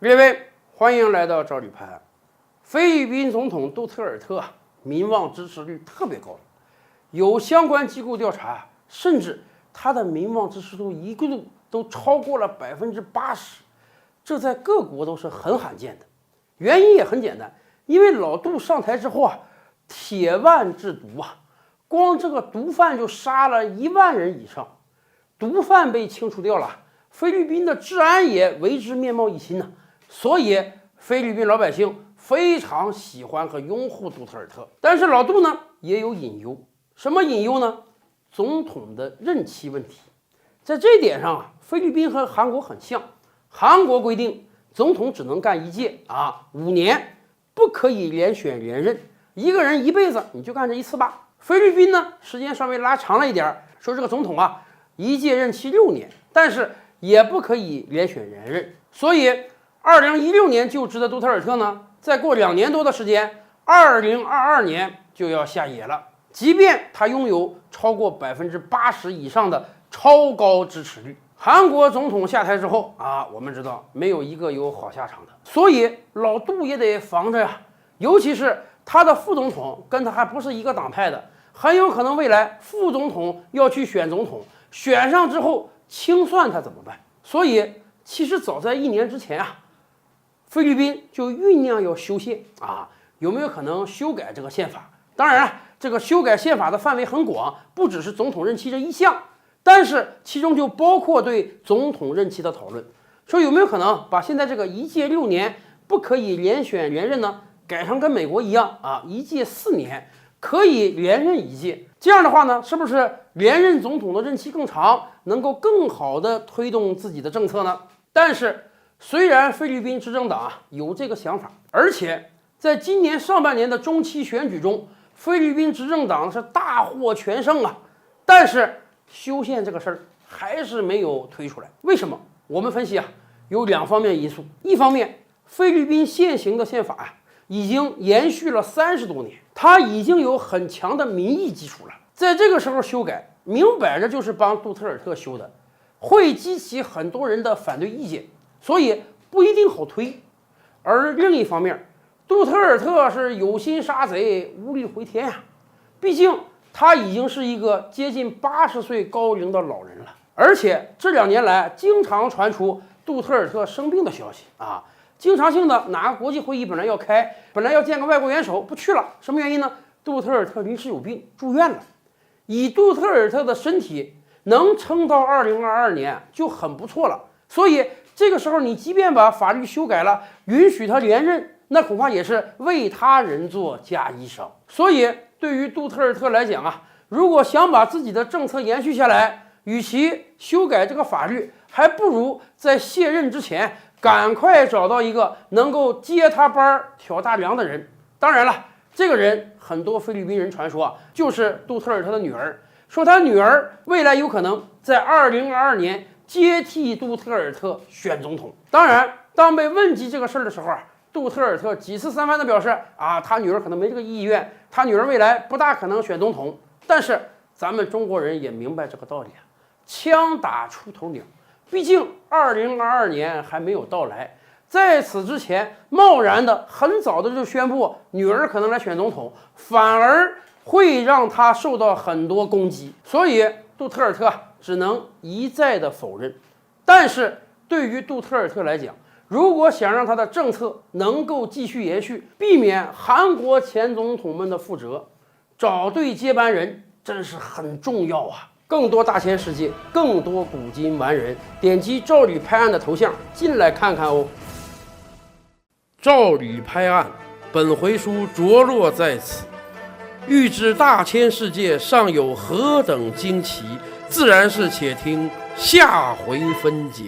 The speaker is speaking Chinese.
各位，欢迎来到赵吕拍案。菲律宾总统杜特尔特民望支持率特别高，有相关机构调查，甚至他的民望支持度一度都超过了80%，这在各国都是很罕见的。原因也很简单，因为老杜上台之后铁腕治毒光这个毒贩就杀了1万人以上，毒贩被清除掉了，菲律宾的治安也为之面貌一新所以菲律宾老百姓非常喜欢和拥护杜特尔特。但是老杜呢也有隐忧，什么隐忧呢？总统的任期问题。在这一点上菲律宾和韩国很像。韩国规定总统只能干1届5年，不可以连选连任，一个人一辈子你就干这一次吧。菲律宾呢时间稍微拉长了一点，说这个总统1届任期6年，但是也不可以连选连任。所以2016年就职的杜特尔特呢，再过2年多的时间，2022年就要下野了。即便他拥有超过80%以上的超高支持率，韩国总统下台之后我们知道没有一个有好下场的，所以老杜也得防着呀。尤其是他的副总统跟他还不是一个党派的，很有可能未来副总统要去选总统，选上之后清算他怎么办？所以其实早在1年之前菲律宾就酝酿要修宪有没有可能修改这个宪法？当然了，这个修改宪法的范围很广，不只是总统任期这一项，但是其中就包括对总统任期的讨论，说有没有可能把现在这个1届6年不可以连选连任呢，改成跟美国一样1届4年可以连任1届。这样的话呢，是不是连任总统的任期更长，能够更好的推动自己的政策呢？但是虽然菲律宾执政党有这个想法，而且在今年上半年的中期选举中，菲律宾执政党是大获全胜但是修宪这个事儿还是没有推出来。为什么？我们分析有2方面因素。一方面，菲律宾现行的宪法已经延续了30多年，它已经有很强的民意基础了，在这个时候修改，明摆着就是帮杜特尔特修的，会激起很多人的反对意见，所以不一定好推。而另一方面，杜特尔特是有心杀贼无力回天毕竟他已经是一个接近80岁高龄的老人了，而且这2年来经常传出杜特尔特生病的消息经常性的哪个国际会议本来要开，本来要见个外国元首不去了，什么原因呢？杜特尔特临时有病住院了。以杜特尔特的身体能撑到2022年就很不错了，所以这个时候你即便把法律修改了，允许他连任，那恐怕也是为他人做嫁衣裳。所以对于杜特尔特来讲如果想把自己的政策延续下来，与其修改这个法律，还不如在卸任之前赶快找到一个能够接他班挑大梁的人。当然了，这个人很多菲律宾人传说就是杜特尔特的女儿，说他女儿未来有可能在2022年接替杜特尔特选总统。当然，当被问及这个事儿的时候杜特尔特几次3番的表示他女儿可能没这个意愿，他女儿未来不大可能选总统。但是咱们中国人也明白这个道理枪打出头鸟，毕竟2022年还没有到来，在此之前贸然的很早的就宣布女儿可能来选总统，反而会让他受到很多攻击，所以杜特尔特只能一再的否认。但是对于杜特尔特来讲，如果想让他的政策能够继续延续，避免韩国前总统们的覆辙，找对接班人真是很重要更多大千世界，更多古今完人，点击赵吕拍案的头像进来看看哦。赵吕拍案，本回书着落在此，欲知大千世界尚有何等惊奇，自然是且听下回分解。